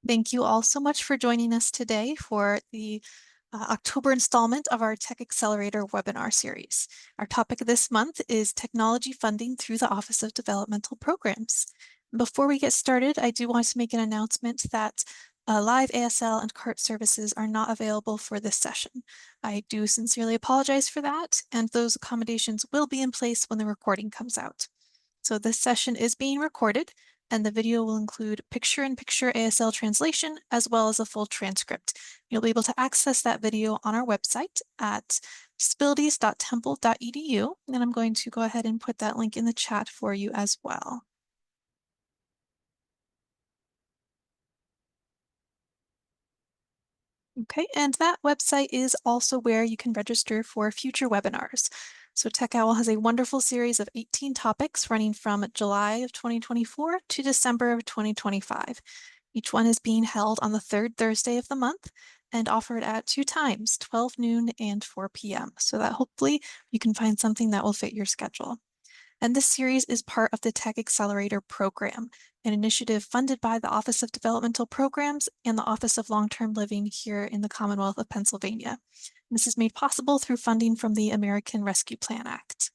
Thank you all so much for joining us today for the October installment of our Tech Accelerator webinar series. Our topic this month is technology funding through the Office of Developmental Programs. Before we get started, I do want to make an announcement that live ASL and CART services are not available for this session. I do sincerely apologize for that, and those accommodations will be in place when the recording comes out. So this session is being recorded, and the video will include picture-in-picture ASL translation as well as a full transcript. You'll be able to access that video on our website at disabilities.temple.edu, and I'm going to go ahead and put that link in the chat for you as well. Okay, and that website is also where you can register for future webinars. So TechOwl has a wonderful series of 18 topics running from July of 2024 to December of 2025. Each one is being held on the third Thursday of the month and offered at 2 times, 12 noon and 4 p.m. So that hopefully you can find something that will fit your schedule. And this series is part of the Tech Accelerator program, an initiative funded by the Office of Developmental Programs and the Office of Long-Term Living here in the Commonwealth of Pennsylvania. This is made possible through funding from the American Rescue Plan Act.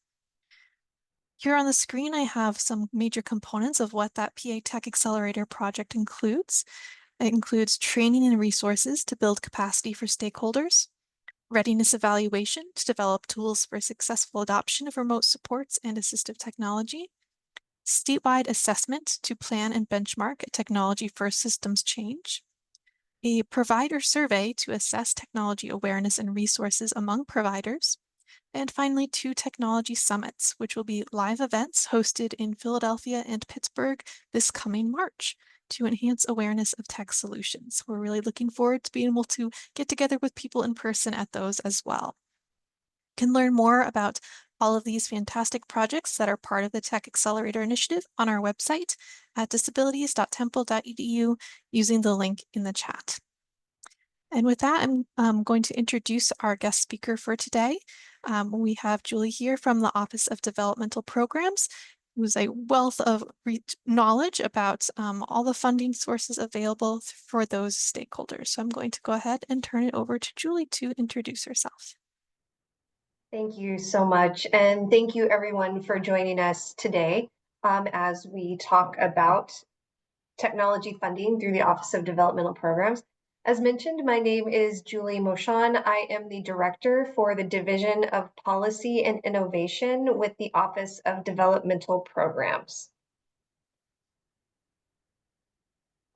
Here on the screen, I have some major components of what that PA Tech Accelerator project includes. It includes training and resources to build capacity for stakeholders, readiness evaluation to develop tools for successful adoption of remote supports and assistive technology, statewide assessment to plan and benchmark technology-first systems change, a provider survey to assess technology awareness and resources among providers, and finally 2 technology summits, which will be live events hosted in Philadelphia and Pittsburgh this coming March to enhance awareness of tech solutions. We're really looking forward to being able to get together with people in person at those as well. You can learn more about all of these fantastic projects that are part of the Tech Accelerator initiative on our website at disabilities.temple.edu using the link in the chat. And with that, I'm going to introduce our guest speaker for today. We have Julie here from the Office of Developmental Programs, who's a wealth of knowledge about all the funding sources available for those stakeholders. So I'm going to go ahead and turn it over to Julie to introduce herself. Thank you so much. And thank you everyone for joining us today as we talk about technology funding through the Office of Developmental Programs. As mentioned, my name is Julie Moshan. I am the Director for the Division of Policy and Innovation with the Office of Developmental Programs.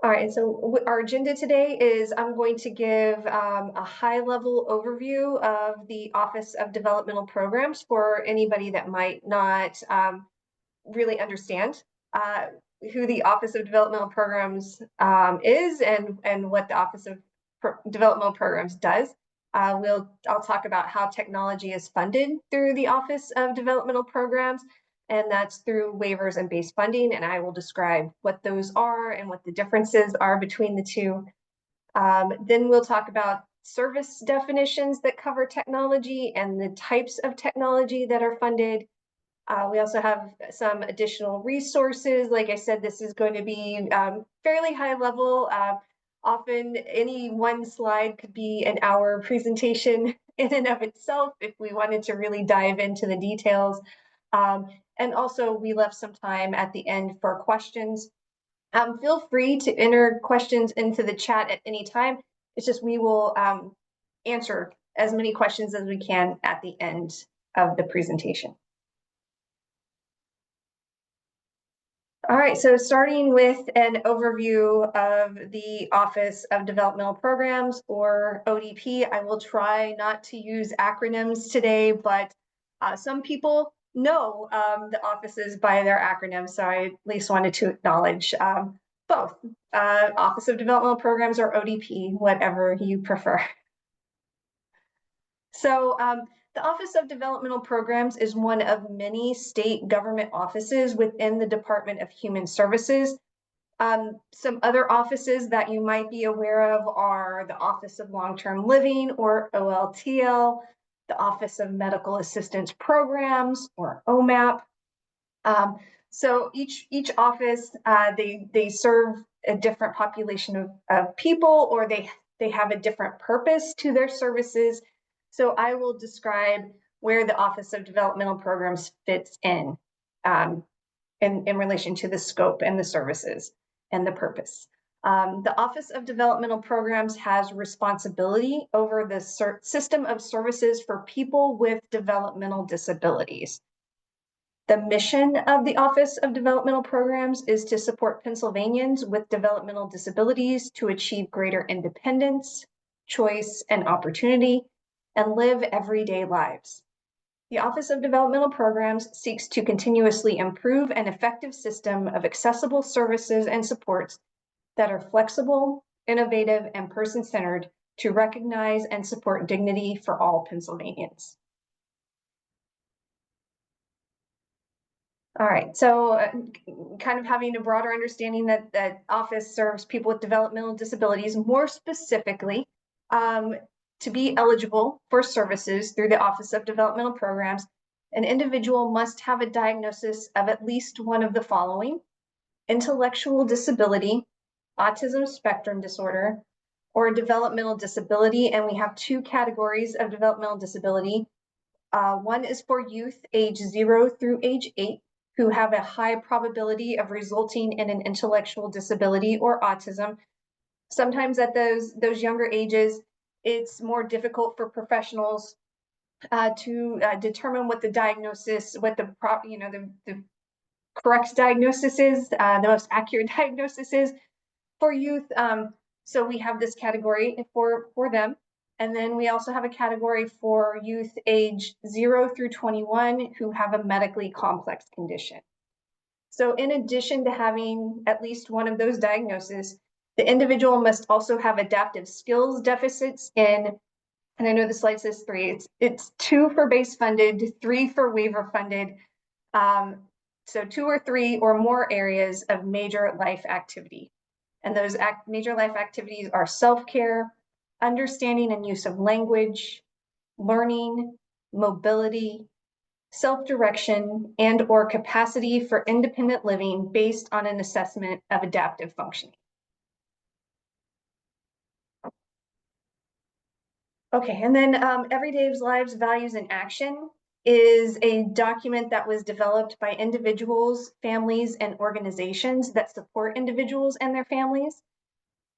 All right, so our agenda today is I'm going to give a high-level overview of the Office of Developmental Programs for anybody that might not really understand who the Office of Developmental Programs is and what the Office of Developmental Programs does. I'll talk about how technology is funded through the Office of Developmental Programs, and that's through waivers and base funding, and I will describe what those are and what the differences are between the two. Then we'll talk about service definitions that cover technology and the types of technology that are funded. We also have some additional resources. Like I said, this is going to be fairly high level. Often any one slide could be an hour presentation in and of itself if we wanted to really dive into the details. And also we left some time at the end for questions. Feel free to enter questions into the chat at any time. It's just we will answer as many questions as we can at the end of the presentation. All right, so starting with an overview of the Office of Developmental Programs, or ODP. I will try not to use acronyms today, but some people know the offices by their acronyms, so I at least wanted to acknowledge both Office of Developmental Programs or ODP, whatever you prefer. So the Office of Developmental Programs is one of many state government offices within the Department of Human Services. Some other offices that you might be aware of are the Office of Long-Term Living, or OLTL, the Office of Medical Assistance Programs, or OMAP. So each office, they serve a different population of people, or they have a different purpose to their services. So I will describe where the Office of Developmental Programs fits in relation to the scope and the services and the purpose. The Office of Developmental Programs has responsibility over the system of services for people with developmental disabilities. The mission of the Office of Developmental Programs is to support Pennsylvanians with developmental disabilities to achieve greater independence, choice, and opportunity, and live everyday lives. The Office of Developmental Programs seeks to continuously improve an effective system of accessible services and supports that are flexible, innovative, and person-centered to recognize and support dignity for all Pennsylvanians. All right, so kind of having a broader understanding that office serves people with developmental disabilities, more specifically, to be eligible for services through the Office of Developmental Programs, an individual must have a diagnosis of at least one of the following: intellectual disability, autism spectrum disorder, or a developmental disability. And we have two categories of developmental disability. One is for youth age 0 through age 8, who have a high probability of resulting in an intellectual disability or autism. Sometimes at those younger ages, it's more difficult for professionals to determine what the diagnosis, what the correct diagnosis is, the most accurate diagnosis is for youth. So we have this category for them. And then we also have a category for youth age 0 through 21 who have a medically complex condition. So in addition to having at least one of those diagnoses, the individual must also have adaptive skills deficits in, and I know the slide says 3, it's 2 for base funded, 3 for waiver funded. So 2 or 3 or more areas of major life activity. And those major life activities are self-care, understanding and use of language, learning, mobility, self-direction, and or capacity for independent living based on an assessment of adaptive functioning. Okay, and then Everyday Lives, Values, and Action is a document that was developed by individuals, families, and organizations that support individuals and their families.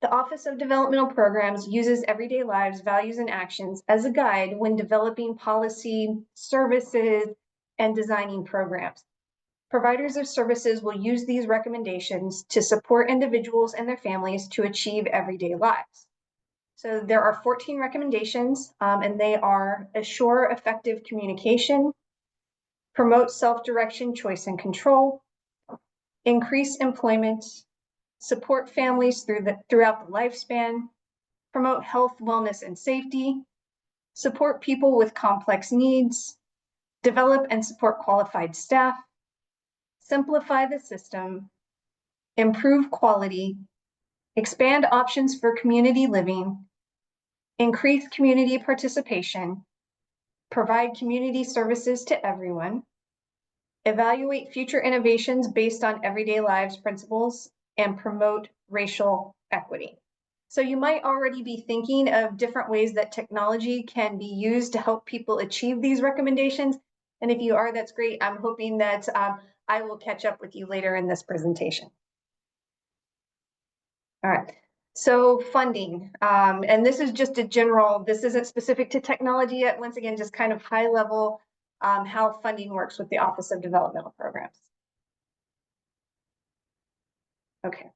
The Office of Developmental Programs uses Everyday Lives, Values, and Actions as a guide when developing policy, services, and designing programs. Providers of services will use these recommendations to support individuals and their families to achieve everyday lives. So there are 14 recommendations, and they are: assure effective communication, promote self-direction, choice, and control, increase employment, support families throughout the lifespan, promote health, wellness, and safety, support people with complex needs, develop and support qualified staff, simplify the system, improve quality, expand options for community living, increase community participation, provide community services to everyone, evaluate future innovations based on everyday lives principles, and promote racial equity. So you might already be thinking of different ways that technology can be used to help people achieve these recommendations. And if you are, that's great. I'm hoping that I will catch up with you later in this presentation. All right, so funding, and this is just a general, this isn't specific to technology yet. Once again, just kind of high level how funding works with the Office of Developmental Programs. Okay,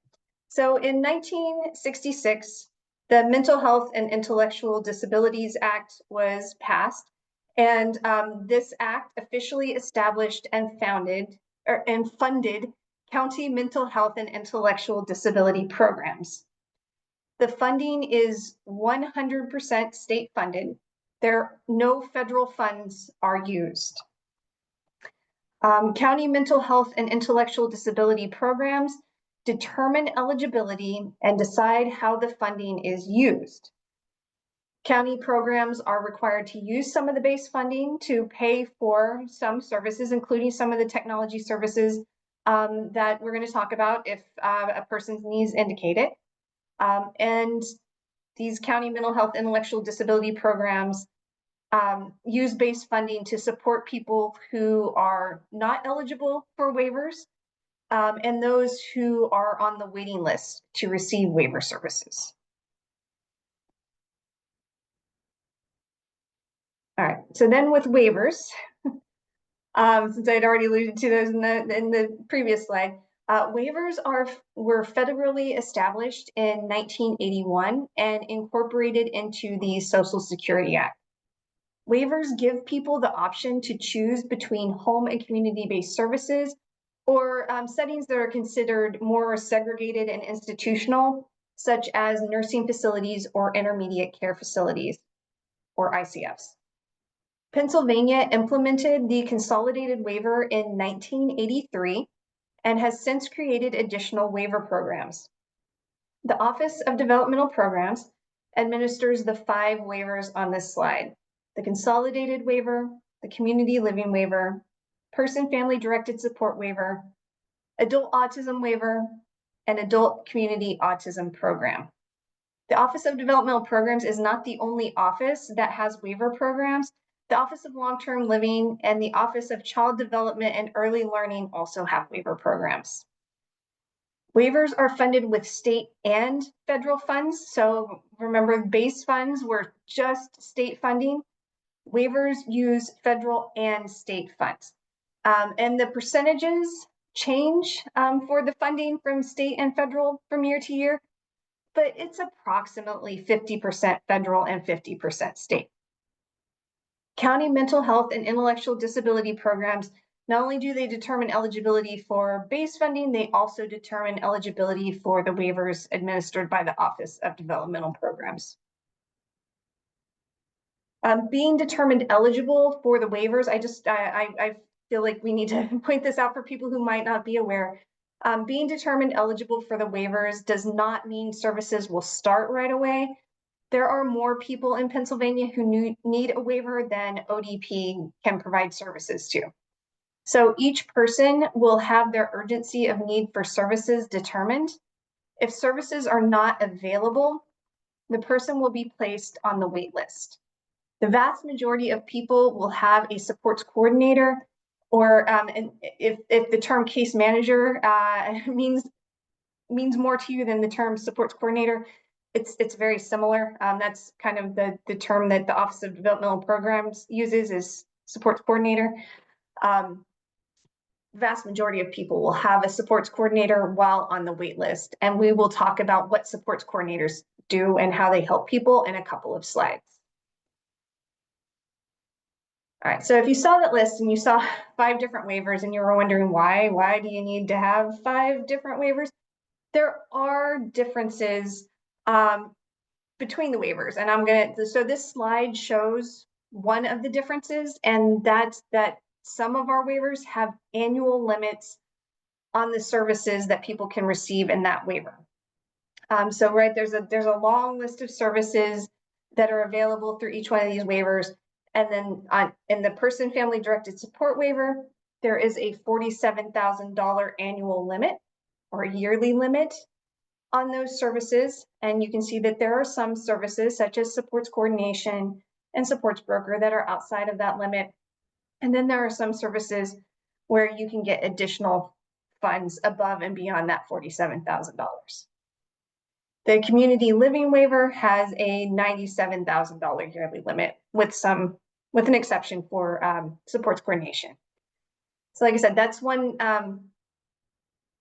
so in 1966, the Mental Health and Intellectual Disabilities Act was passed, and this act officially established and funded county mental health and intellectual disability programs. The funding is 100% state funded. No federal funds are used. County mental health and intellectual disability programs determine eligibility and decide how the funding is used. County programs are required to use some of the base funding to pay for some services, including some of the technology services that we're going to talk about if a person's needs indicate it. And these county mental health intellectual disability programs use base funding to support people who are not eligible for waivers and those who are on the waiting list to receive waiver services. All right, so then with waivers, since I'd already alluded to those in the previous slide, waivers were federally established in 1981 and incorporated into the Social Security Act. Waivers give people the option to choose between home and community-based services or settings that are considered more segregated and institutional, such as nursing facilities or intermediate care facilities, or ICFs. Pennsylvania implemented the consolidated waiver in 1983 and has since created additional waiver programs. The Office of Developmental Programs administers the 5 waivers on this slide: the consolidated waiver, the community living waiver, person-family directed support waiver, adult autism waiver, and adult community autism program. The Office of Developmental Programs is not the only office that has waiver programs. The Office of Long-Term Living and the Office of Child Development and Early Learning also have waiver programs. Waivers are funded with state and federal funds. So remember, base funds were just state funding. Waivers use federal and state funds. And the percentages change for the funding from state and federal from year to year, but it's approximately 50% federal and 50% state. County mental health and intellectual disability programs, not only do they determine eligibility for base funding, they also determine eligibility for the waivers administered by the Office of Developmental Programs. Being determined eligible for the waivers, I feel like we need to point this out for people who might not be aware. Being determined eligible for the waivers does not mean services will start right away. There are more people in Pennsylvania who need a waiver than ODP can provide services to. So each person will have their urgency of need for services determined. If services are not available, the person will be placed on the wait list. The vast majority of people will have a supports coordinator, or and if the term case manager means more to you than the term supports coordinator, it's very similar. That's kind of the term that the Office of Developmental Programs uses, is supports coordinator. Vast majority of people will have a supports coordinator while on the wait list, and we will talk about what supports coordinators do and how they help people in a couple of slides. All right, so if you saw that list and you saw 5 different waivers and you were wondering why do you need to have 5 different waivers? There are differences between the waivers, and so this slide shows one of the differences, and that's that some of our waivers have annual limits on the services that people can receive in that waiver. So right, there's a long list of services that are available through each one of these waivers. And then in the person family directed support waiver, there is a $47,000 annual limit or yearly limit on those services. And you can see that there are some services such as supports coordination and supports broker that are outside of that limit. And then there are some services where you can get additional funds above and beyond that $47,000. The community living waiver has a $97,000 yearly limit with an exception for supports coordination. So like I said, that's one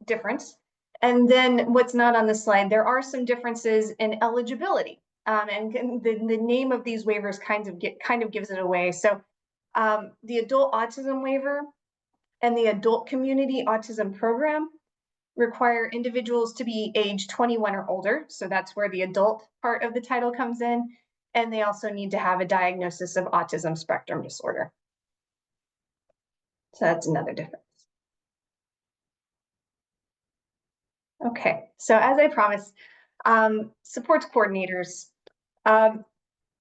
difference. And then what's not on the slide, there are some differences in eligibility. And the name of these waivers kind of gives it away. So the adult autism waiver and the adult community autism program require individuals to be age 21 or older. So that's where the adult part of the title comes in. And they also need to have a diagnosis of autism spectrum disorder. So that's another difference. Okay, so as I promised, supports coordinators.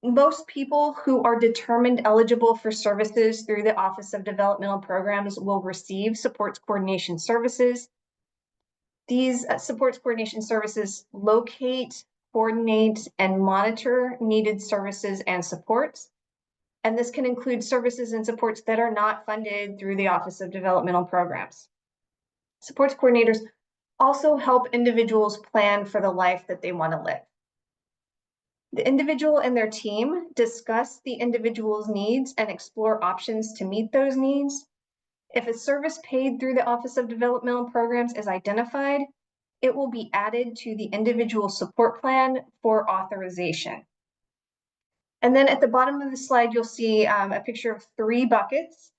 most people who are determined eligible for services through the Office of Developmental Programs will receive supports coordination services. These supports coordination services locate, coordinate, and monitor needed services and supports. And this can include services and supports that are not funded through the Office of Developmental Programs. Supports coordinators also help individuals plan for the life that they want to live. The individual and their team discuss the individual's needs and explore options to meet those needs. If a service paid through the Office of Developmental Programs is identified, it will be added to the individual support plan for authorization. And then at the bottom of the slide, you'll see a picture of 3 buckets.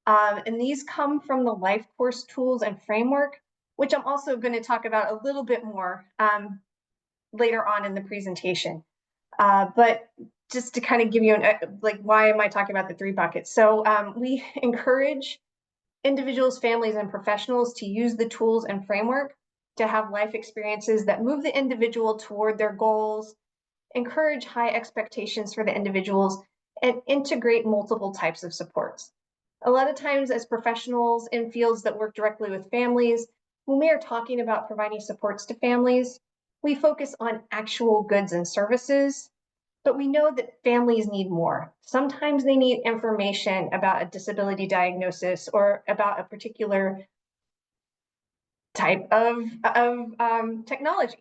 And these come from the Life Course Tools and Framework, which I'm also going to talk about a little bit more later on in the presentation. But just to kind of give you like, why am I talking about the 3 buckets? So we encourage individuals, families, and professionals to use the tools and framework to have life experiences that move the individual toward their goals, encourage high expectations for the individuals, and integrate multiple types of supports. A lot of times as professionals in fields that work directly with families, when we are talking about providing supports to families, we focus on actual goods and services, but we know that families need more. Sometimes they need information about a disability diagnosis or about a particular type of technology.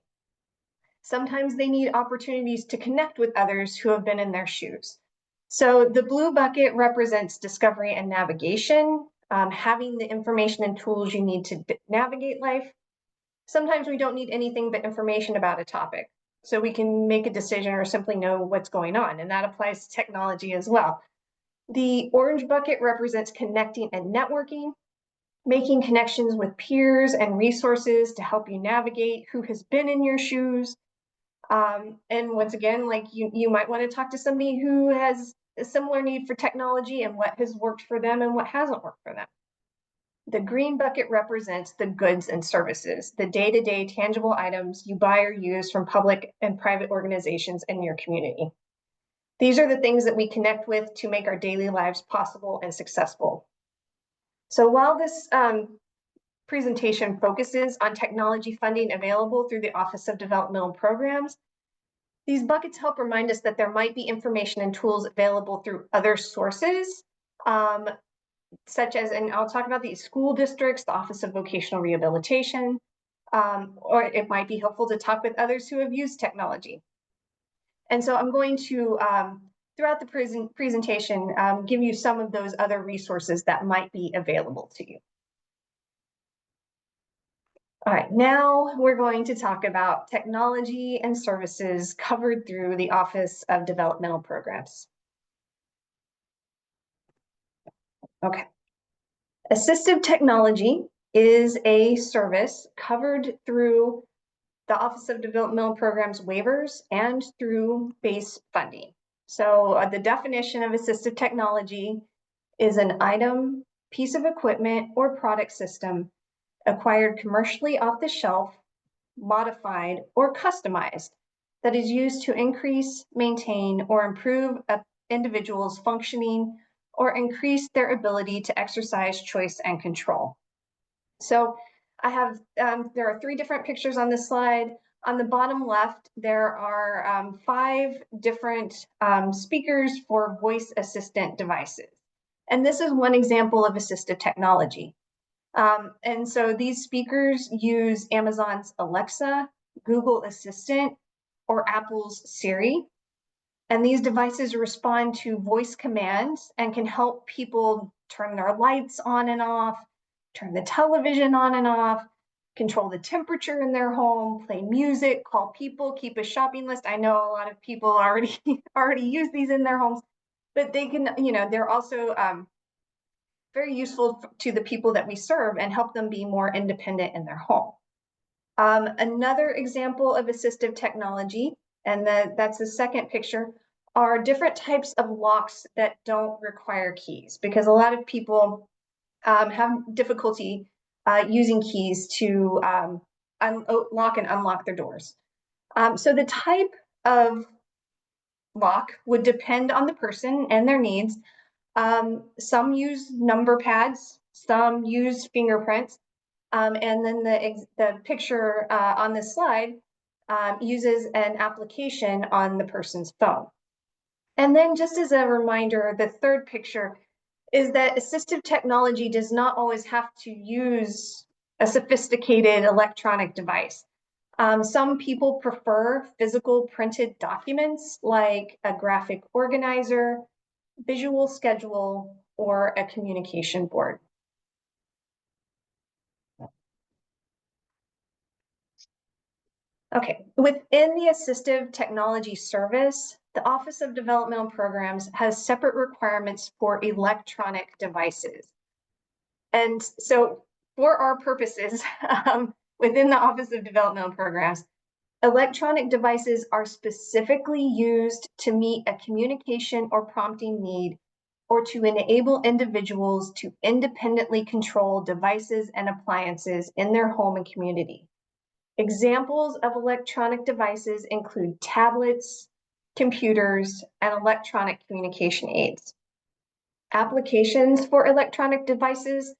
Sometimes they need opportunities to connect with others who have been in their shoes. So the blue bucket represents discovery and navigation, having the information and tools you need to navigate life. Sometimes we don't need anything but information about a topic, so we can make a decision or simply know what's going on, and that applies to technology as well. The orange bucket represents connecting and networking, making connections with peers and resources to help you navigate who has been in your shoes. And once again, like you might want to talk to somebody who has a similar need for technology and what has worked for them and what hasn't worked for them. The green bucket represents the goods and services, the day-to-day tangible items you buy or use from public and private organizations in your community. These are the things that we connect with to make our daily lives possible and successful. So while this presentation focuses on technology funding available through the Office of Developmental Programs, these buckets help remind us that there might be information and tools available through other sources, such as, and I'll talk about the school districts, the Office of Vocational Rehabilitation, or it might be helpful to talk with others who have used technology. And so I'm going to, throughout the presentation, give you some of those other resources that might be available to you. All right, now we're going to talk about technology and services covered through the Office of Developmental Programs. Okay. Assistive technology is a service covered through the Office of Developmental Programs waivers and through base funding. So the definition of assistive technology is an item, piece of equipment, or product system acquired commercially off the shelf, modified, or customized that is used to increase, maintain, or improve an individual's functioning or increase their ability to exercise choice and control. So I have, there are 3 different pictures on this slide. On the bottom left, there are 5 different speakers for voice assistant devices. And this is one example of assistive technology. And so these speakers use Amazon's Alexa, Google Assistant, or Apple's Siri. And these devices respond to voice commands and can help people turn their lights on and off, turn the television on and off, control the temperature in their home, play music, call people, keep a shopping list. I know a lot of people already use these in their homes, but they can, they're also very useful to the people that we serve and help them be more independent in their home. Another example of assistive technology, and that's the second picture, are different types of locks that don't require keys, because a lot of people have difficulty using keys to lock and unlock their doors. So the type of lock would depend on the person and their needs. Some use number pads, some use fingerprints, and then the picture on this slide uses an application on the person's phone. And then just as a reminder, the third picture is that assistive technology does not always have to use a sophisticated electronic device. Some people prefer physical printed documents like a graphic organizer, visual schedule, or a communication board. Okay, within the Assistive Technology Service, the Office of Developmental Programs has separate requirements for electronic devices. And so for our purposes, within the Office of Developmental Programs, electronic devices are specifically used to meet a communication or prompting need or to enable individuals to independently control devices and appliances in their home and community. Examples of electronic devices include tablets, computers, and electronic communication aids. Applications for electronic devices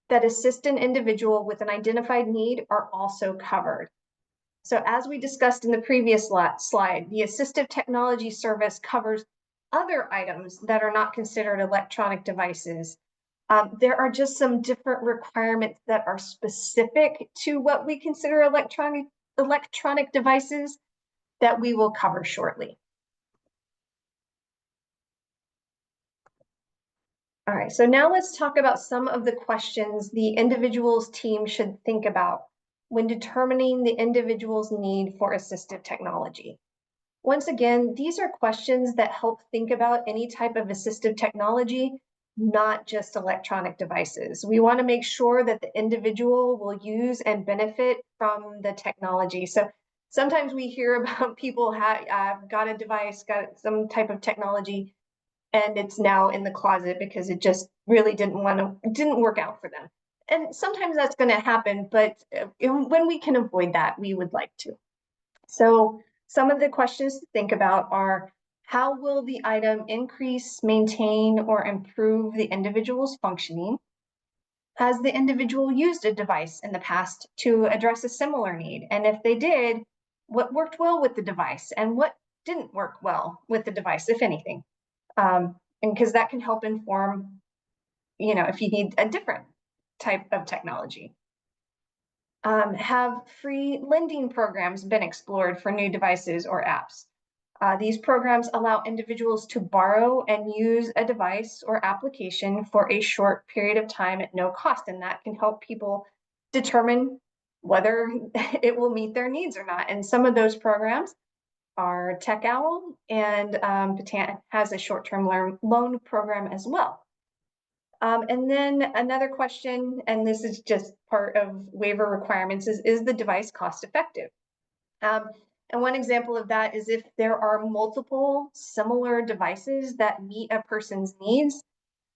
that assist an individual with an identified need are also covered. So as we discussed in the previous slide, the Assistive Technology Service covers other items that are not considered electronic devices. There are just some different requirements that are specific to what we consider electronic devices that we will cover shortly. All right, so now let's talk about some of the questions the individual's team should think about when determining the individual's need for assistive technology. Once again, these are questions that help think about any type of assistive technology, not just electronic devices. We want to make sure that the individual will use and benefit from the technology. So sometimes we hear about people got a device, got some type of technology, and it's now in the closet because it just really didn't work out for them. And sometimes that's going to happen, but when we can avoid that, we would like to. So some of the questions to think about are, how will the item increase, maintain, or improve the individual's functioning? Has the individual used a device in the past to address a similar need? And if they did, what worked well with the device and what didn't work well with the device, if anything? And because that can help inform, if you need a different type of technology. Have free lending programs been explored for new devices or apps? These programs allow individuals to borrow and use a device or application for a short period of time at no cost, and that can help people determine whether it will meet their needs or not. And some of those programs are Tech Owl, and Batant has a short-term loan program as well. And then another question, and this is just part of waiver requirements, is the device cost effective? And one example of that is if there are multiple similar devices that meet a person's needs,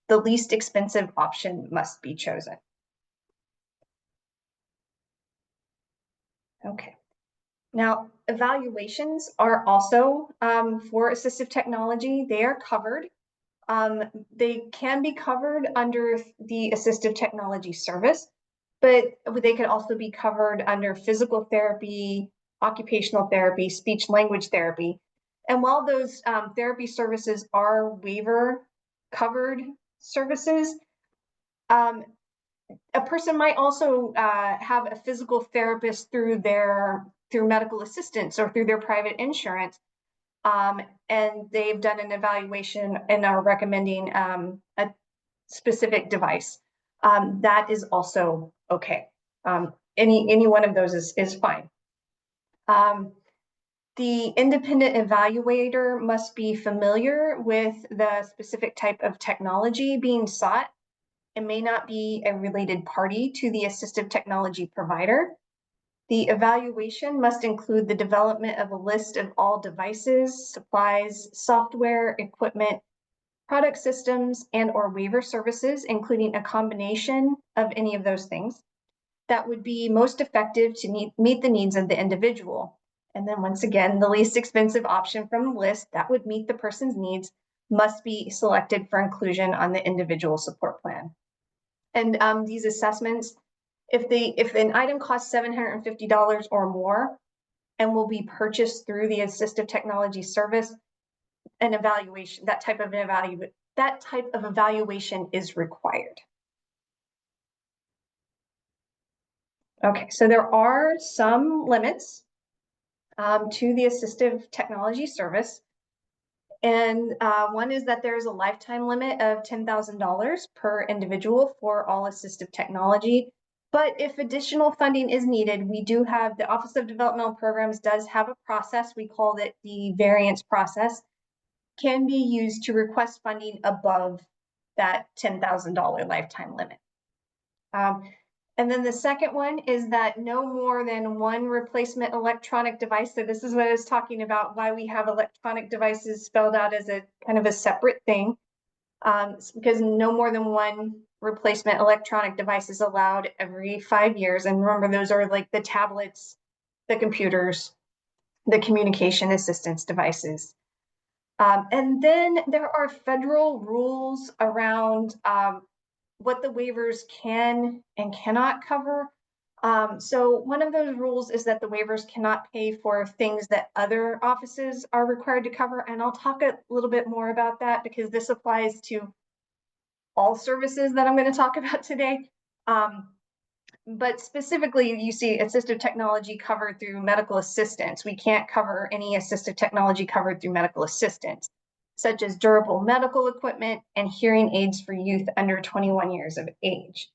the least expensive option must be chosen. Okay. Now, evaluations are also for assistive technology. They are covered. They can be covered under the Assistive Technology Service, but they could also be covered under physical therapy, occupational therapy, speech language therapy. And while those therapy services are waiver covered services, a person might also have a physical therapist through medical assistance or through their private insurance. And they've done an evaluation and are recommending a specific device. That is also okay. Any one of those is fine. The independent evaluator must be familiar with the specific type of technology being sought and may not be a related party to the assistive technology provider. The evaluation must include the development of a list of all devices, supplies, software, equipment, product systems, and/or waiver services, including a combination of any of those things that would be most effective to meet the needs of the individual. And then once again, the least expensive option from the list that would meet the person's needs must be selected for inclusion on the individual support plan. And these assessments, if an item costs $750 or more and will be purchased through the assistive technology service, an evaluation, that type of evaluation is required. Okay, so there are some limits to the assistive technology service. And one is that there's a lifetime limit of $10,000 per individual for all assistive technology. But if additional funding is needed, we do have the Office of Developmental Programs does have a process. We call it the variance process, can be used to request funding above that $10,000 lifetime limit. And then the second one is that no more than one replacement electronic device. So this is what I was talking about, why we have electronic devices spelled out as a kind of a separate thing. Because no more than one replacement electronic device is allowed every 5 years. And remember, those are like the tablets, the computers, the communication assistance devices. And then there are federal rules around what the waivers can and cannot cover. So one of those rules is that the waivers cannot pay for things that other offices are required to cover. And I'll talk a little bit more about that because this applies to all services that I'm going to talk about today. But specifically, you see assistive technology covered through medical assistance. We can't cover any assistive technology covered through medical assistance, such as durable medical equipment and hearing aids for youth under 21 years of age.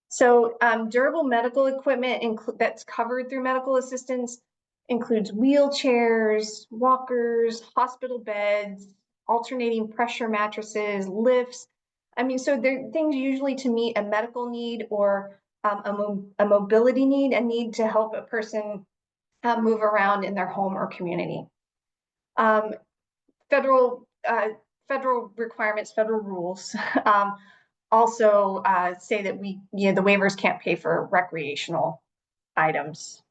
So durable medical equipment that's covered through medical assistance includes wheelchairs, walkers, hospital beds, alternating pressure mattresses, lifts. I mean, so they're things usually to meet a medical need or a mobility need, a need to help a person move around in their home or community. Federal requirements, federal rules also say that the waivers can't pay for recreational items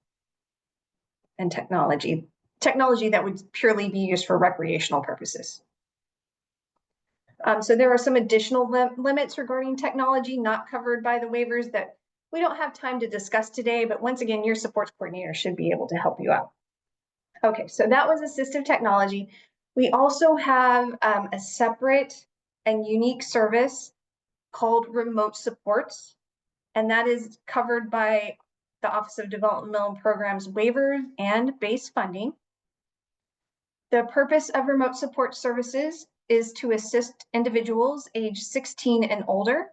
and technology that would purely be used for recreational purposes. So there are some additional limits regarding technology not covered by the waivers that we don't have time to discuss today, but once again, your supports coordinator should be able to help you out. Okay, so that was assistive technology. We also have a separate and unique service called remote supports, and that is covered by the Office of Developmental Programs waivers and base funding. The purpose of remote support services is to assist individuals age 16 and older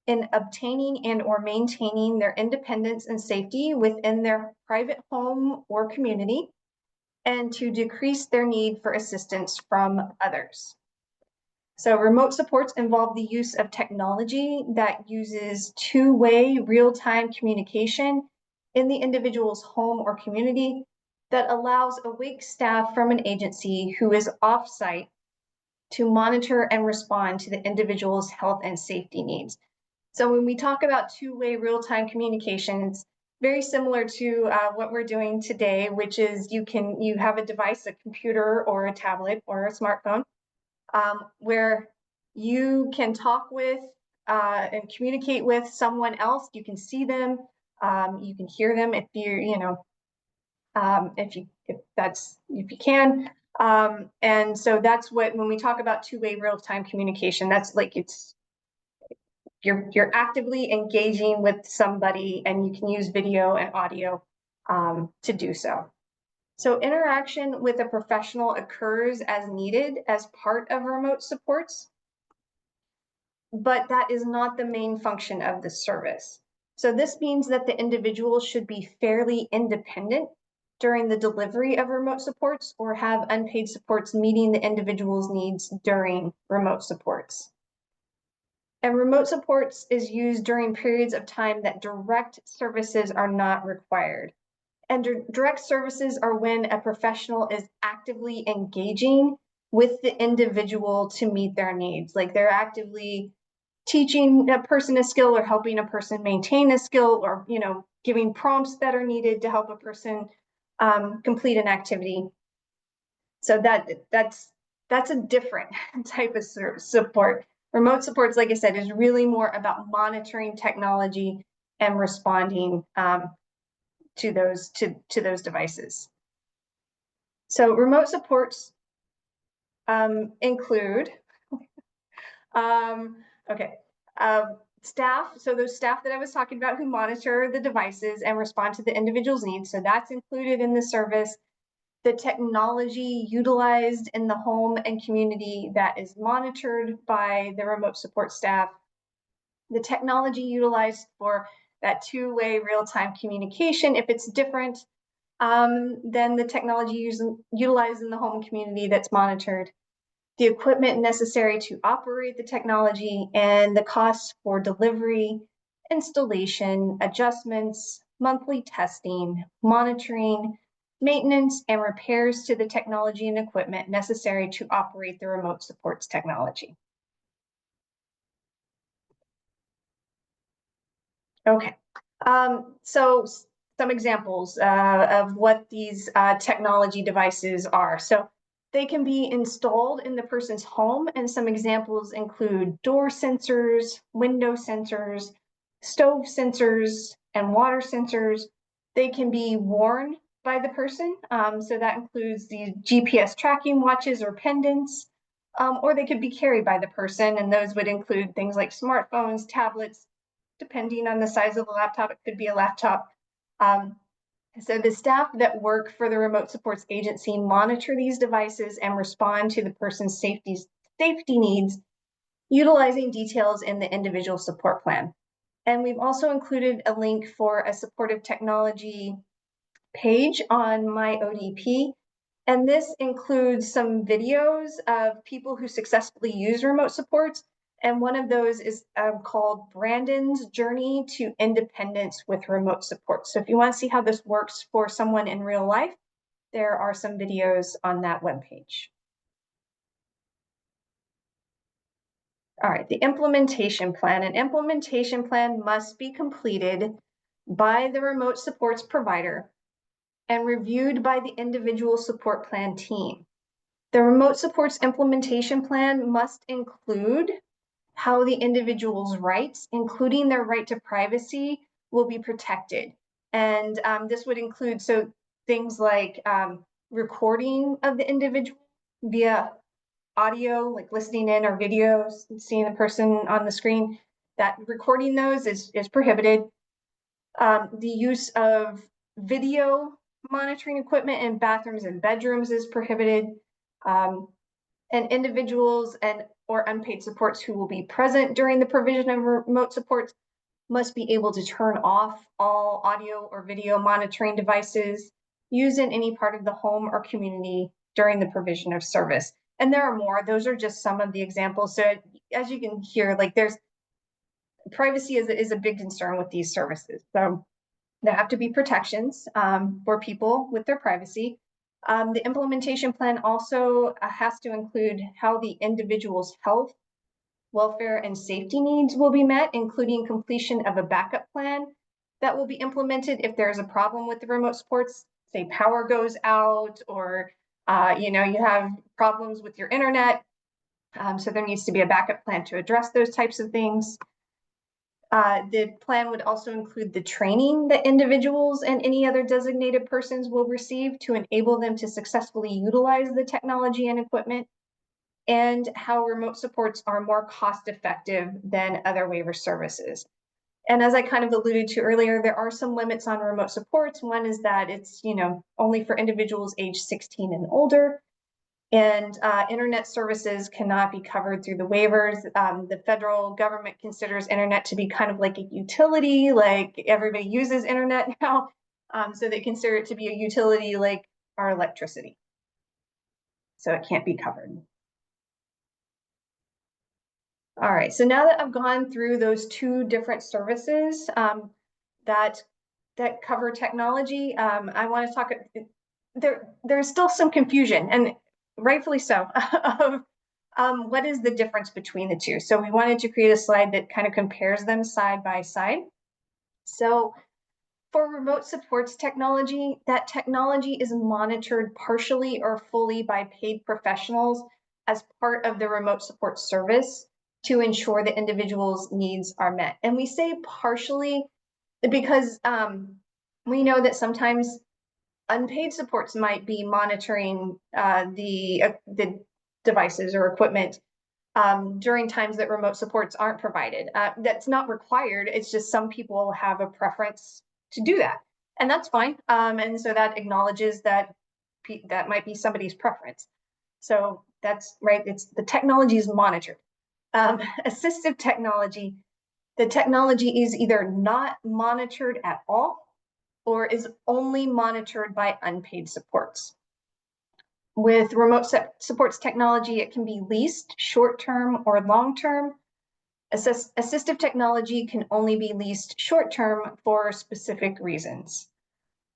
in obtaining and or maintaining their independence and safety within their private home or community, and to decrease their need for assistance from others. So remote supports involve the use of technology that uses two-way real-time communication in the individual's home or community that allows awake staff from an agency who is off-site to monitor and respond to the individual's health and safety needs. So when we talk about two-way real-time communication, it's very similar to what we're doing today, which is you have a device, a computer or a tablet or a smartphone, where you can talk with and communicate with someone else. You can see them, you can hear them if you can. And so that's when we talk about two-way real-time communication, that's like you're actively engaging with somebody, and you can use video and audio to do so. So interaction with a professional occurs as needed as part of remote supports, but that is not the main function of the service. So this means that the individual should be fairly independent during the delivery of remote supports or have unpaid supports meeting the individual's needs during remote supports. And remote supports is used during periods of time that direct services are not required. And direct services are when a professional is actively engaging with the individual to meet their needs. Like they're actively teaching a person a skill or helping a person maintain a skill, or giving prompts that are needed to help a person complete an activity. So that's a different type of support. Remote supports, like I said, is really more about monitoring technology and responding to those devices. So remote supports include okay. Staff, so those staff that I was talking about who monitor the devices and respond to the individual's needs. So that's included in the service. The technology utilized in the home and community that is monitored by the remote support staff. The technology utilized for that two-way real-time communication, if it's different than the technology utilized in the home and community that's monitored. The equipment necessary to operate the technology, and the costs for delivery, installation, adjustments, monthly testing, monitoring, maintenance, and repairs to the technology and equipment necessary to operate the remote supports technology. Okay, so some examples of what these technology devices are. So they can be installed in the person's home, and some examples include door sensors, window sensors, stove sensors, and water sensors. They can be worn by the person, so that includes the GPS tracking watches or pendants, or they could be carried by the person, and those would include things like smartphones, tablets. Depending on the size of the laptop, it could be a laptop. So the staff that work for the remote supports agency monitor these devices and respond to the person's safety needs, utilizing details in the individual support plan. And we've also included a link for a supportive technology page on my ODP. And this includes some videos of people who successfully use remote supports. And one of those is called Brandon's Journey to Independence with Remote Support. So if you want to see how this works for someone in real life, there are some videos on that webpage. All right, the implementation plan. An implementation plan must be completed by the remote supports provider and reviewed by the individual support plan team. The remote supports implementation plan must include how the individual's rights, including their right to privacy, will be protected. And this would include things like recording of the individual via audio, like listening in, or videos, seeing the person on the screen. That recording those is prohibited. The use of video monitoring equipment in bathrooms and bedrooms is prohibited. And individuals or unpaid supports who will be present during the provision of remote supports must be able to turn off all audio or video monitoring devices used in any part of the home or community during the provision of service. And there are more. Those are just some of the examples. So as you can hear, like privacy is a big concern with these services. So there have to be protections for people with their privacy. The implementation plan also has to include how the individual's health, welfare, and safety needs will be met, including completion of a backup plan that will be implemented if there's a problem with the remote supports, say power goes out, or you have problems with your internet. So there needs to be a backup plan to address those types of things. The plan would also include the training that individuals and any other designated persons will receive to enable them to successfully utilize the technology and equipment, and how remote supports are more cost-effective than other waiver services. And as I kind of alluded to earlier, there are some limits on remote supports. One is that it's only for individuals age 16 and older. And internet services cannot be covered through the waivers. The federal government considers internet to be kind of like a utility, like everybody uses internet now. So they consider it to be a utility like our electricity. So it can't be covered. All right, so now that I've gone through those two different services that cover technology, I want to talk, there's still some confusion, and rightfully so, of what is the difference between the two. So we wanted to create a slide that kind of compares them side by side. So For remote supports technology, that technology is monitored partially or fully by paid professionals as part of the remote support service to ensure the individual's needs are met. And we say partially because we know that sometimes unpaid supports might be monitoring the devices or equipment during times that remote supports aren't provided. That's not required. It's just some people have a preference to do that, and that's fine. And so that acknowledges that that might be somebody's preference. So that's right. It's the technology is monitored. Assistive technology, the technology is either not monitored at all or is only monitored by unpaid supports. With remote supports technology, it can be leased short-term or long-term. Assistive technology can only be leased short-term for specific reasons.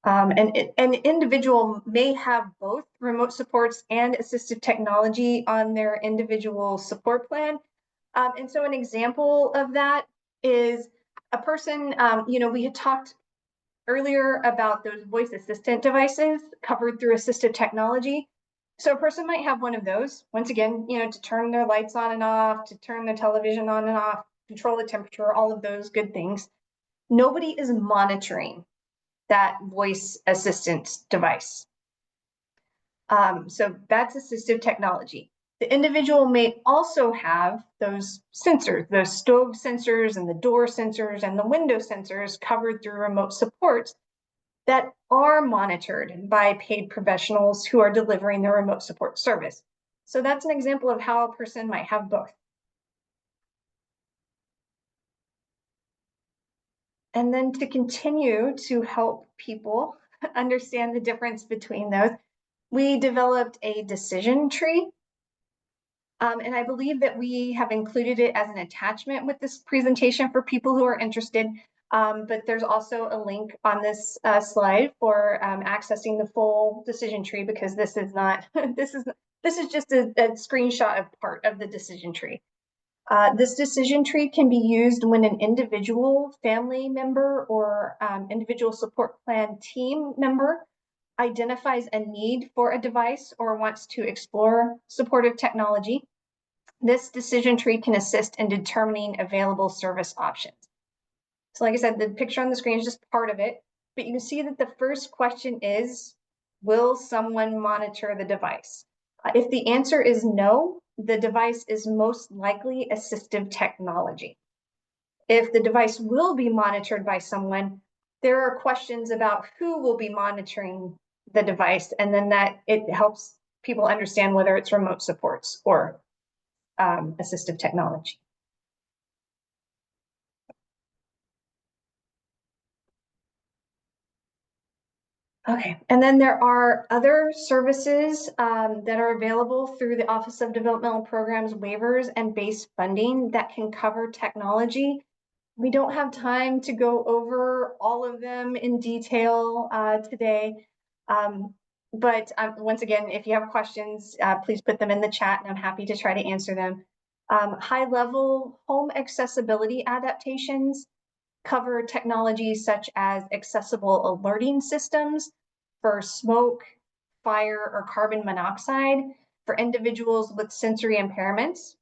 An individual may have both remote supports and assistive technology on their individual support plan. And so an example of that is a person, we had talked earlier about those voice assistant devices covered through assistive technology. So a person might have one of those, once again, to turn their lights on and off, to turn their television on and off, control the temperature, all of those good things. Nobody is monitoring that voice assistant device. So that's assistive technology. The individual may also have those sensors, those stove sensors and the door sensors and the window sensors covered through remote supports that are monitored by paid professionals who are delivering the remote support service. So that's an example of how a person might have both. And then to continue to help people understand the difference between those, we developed a decision tree. And I believe that we have included it as an attachment with this presentation for people who are interested. But there's also a link on this slide for accessing the full decision tree, because this is not this is just a screenshot of part of the decision tree. This decision tree can be used when an individual family member or individual support plan team member identifies a need for a device or wants to explore supportive technology. This decision tree can assist in determining available service options. So like I said, the picture on the screen is just part of it, but you can see that the first question is, will someone monitor the device? If the answer is no, the device is most likely assistive technology. If the device will be monitored by someone, there are questions about who will be monitoring the device, and then that it helps people understand whether it's remote supports or assistive technology. Okay, and then there are other services that are available through the Office of Developmental Programs waivers and base funding that can cover technology. We don't have time to go over all of them in detail today. But once again, if you have questions, please put them in the chat and I'm happy to try to answer them. High-level home accessibility adaptations cover technologies such as accessible alerting systems for smoke, fire, or carbon monoxide for individuals with sensory impairments,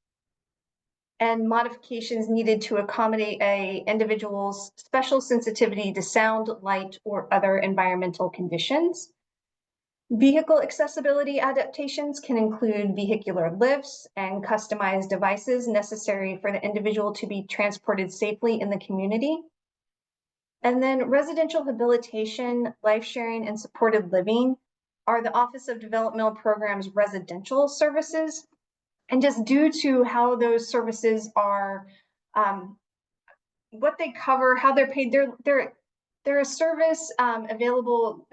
and modifications needed to accommodate an individual's special sensitivity to sound, light, or other environmental conditions. Vehicle accessibility adaptations can include vehicular lifts and customized devices necessary for the individual to be transported safely in the community. And then residential habilitation, life sharing, and supported living are the Office of Developmental Programs residential services. And just due to how those services are, what they cover, how they're paid, they're a service available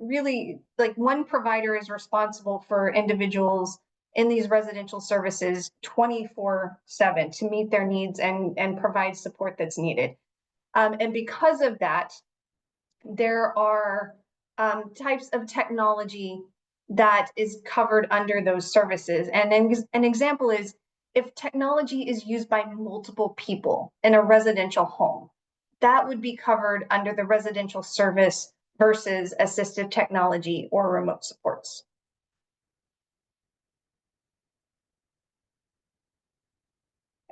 really, like one provider is responsible for individuals in these residential services 24/7 to meet their needs and provide support that's needed. And because of that, there are types of technology that is covered under those services. And an example is if technology is used by multiple people in a residential home, that would be covered under the residential service versus assistive technology or remote supports.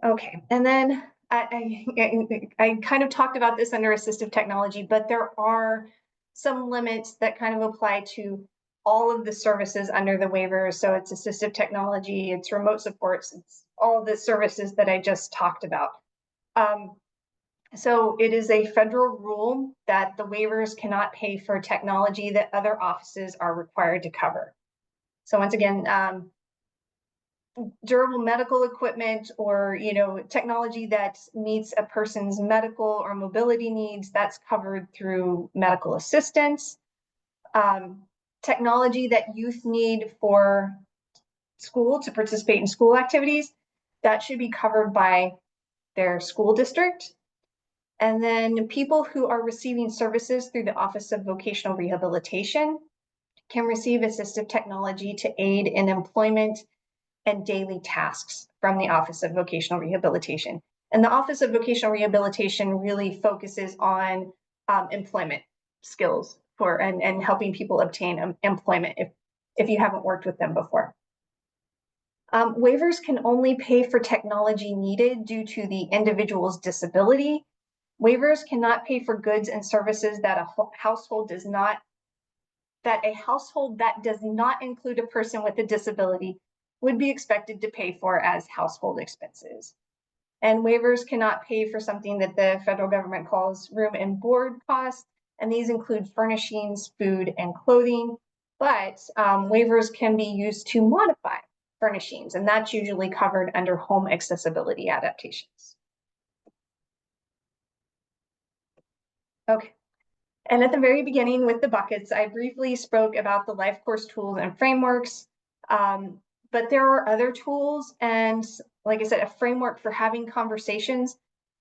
Okay, and then I kind of talked about this under assistive technology, but there are some limits that kind of apply to all of the services under the waiver. So it's assistive technology, it's remote supports, it's all the services that I just talked about. So it is a federal rule that the waivers cannot pay for technology that other offices are required to cover. So once again, durable medical equipment or technology that meets a person's medical or mobility needs, that's covered through medical assistance. Technology that youth need for school to participate in school activities, that should be covered by their school district. And then people who are receiving services through the Office of Vocational Rehabilitation can receive assistive technology to aid in employment and daily tasks from the Office of Vocational Rehabilitation. And the Office of Vocational Rehabilitation really focuses on employment skills and helping people obtain employment if you haven't worked with them before. Waivers can only pay for technology needed due to the individual's disability. Waivers cannot pay for goods and services that a household that does not include a person with a disability would be expected to pay for as household expenses. And waivers cannot pay for something that the federal government calls room and board costs, and these include furnishings, food, and clothing, but waivers can be used to modify furnishings, and that's usually covered under home accessibility adaptations. Okay. And at the very beginning with the buckets, I briefly spoke about the life course tools and frameworks, but there are other tools and, like I said, a framework for having conversations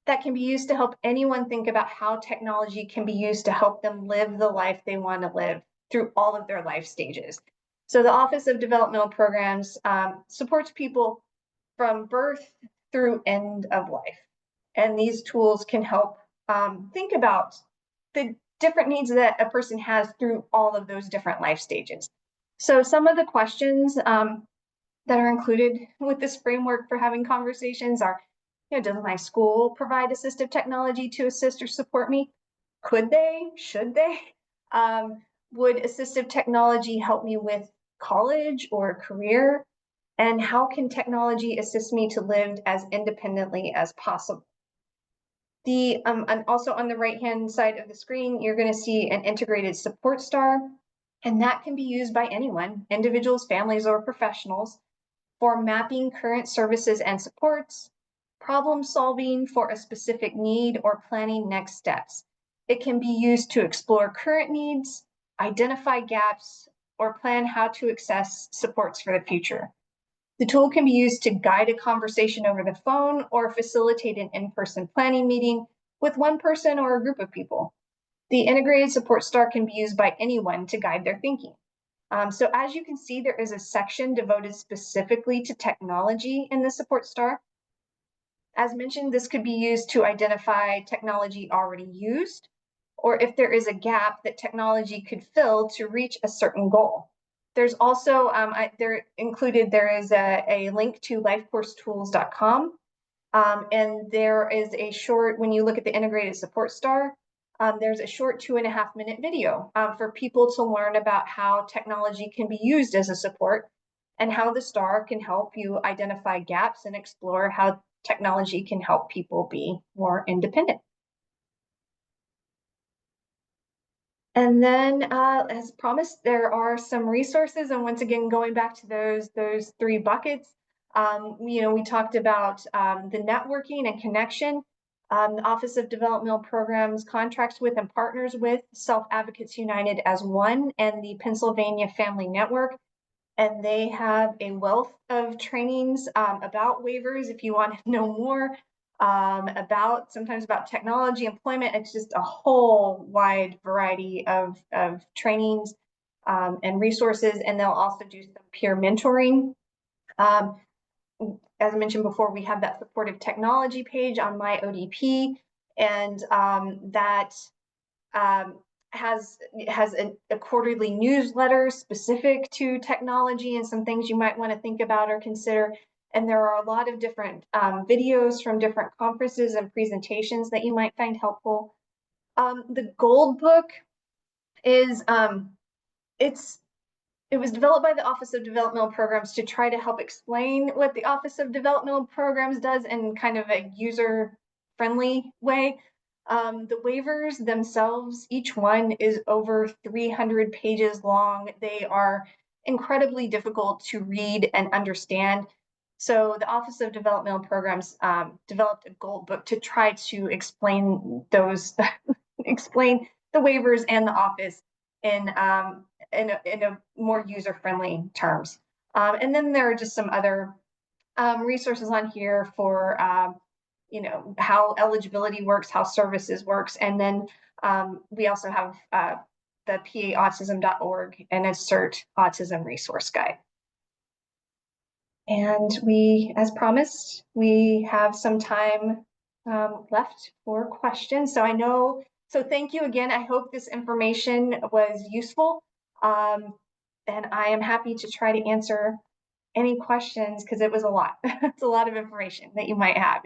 that can be used to help anyone think about how technology can be used to help them live the life they want to live through all of their life stages. So the Office of Developmental Programs supports people from birth through end of life. And these tools can help think about the different needs that a person has through all of those different life stages. So some of the questions that are included with this framework for having conversations are, does my school provide assistive technology to assist or support me? Could they? Should they? Would assistive technology help me with college or career? And how can technology assist me to live as independently as possible? And also on the right-hand side of the screen, you're going to see an integrated support star, and that can be used by anyone, individuals, families, or professionals, for mapping current services and supports, problem solving for a specific need, or planning next steps. It can be used to explore current needs, identify gaps, or plan how to access supports for the future. The tool can be used to guide a conversation over the phone or facilitate an in-person planning meeting with one person or a group of people. The integrated support star can be used by anyone to guide their thinking. So as you can see, there is a section devoted specifically to technology in the support star. As mentioned, this could be used to identify technology already used, or if there is a gap that technology could fill to reach a certain goal. There's also, there is a link to lifecoursetools.com, and there is a short, when you look at the integrated support star, there's a short 2.5-minute video for people to learn about how technology can be used as a support and how the star can help you identify gaps and explore how technology can help people be more independent. And then, as promised, there are some resources. And once again, going back to those 3 buckets, we talked about the networking and connection. The Office of Developmental Programs contracts with and partners with Self Advocates United as one and the Pennsylvania Family Network. And they have a wealth of trainings about waivers if you want to know more. Sometimes about technology, employment. It's just a whole wide variety of trainings and resources, and they'll also do some peer mentoring. As I mentioned before, we have that supportive technology page on My ODP, and that um, has a quarterly newsletter specific to technology and some things you might want to think about or consider. And there are a lot of different videos from different conferences and presentations that you might find helpful. The Gold Book is it's it was developed by the Office of Developmental Programs to try to help explain what the Office of Developmental Programs does in kind of a user-friendly way. The waivers themselves, each one is over 300 pages long. They are incredibly difficult to read and understand. So the Office of Developmental Programs developed a gold book to try to explain those, explain the waivers and the office in in a more user-friendly terms. And then there are just some other resources on here for how eligibility works, how services works, and then we also have the paautism.org and a CERT autism resource guide. And we, as promised, we have some time left for questions. So thank you again. I hope this information was useful. And I am happy to try to answer any questions because it was a lot. It's a lot of information that you might have.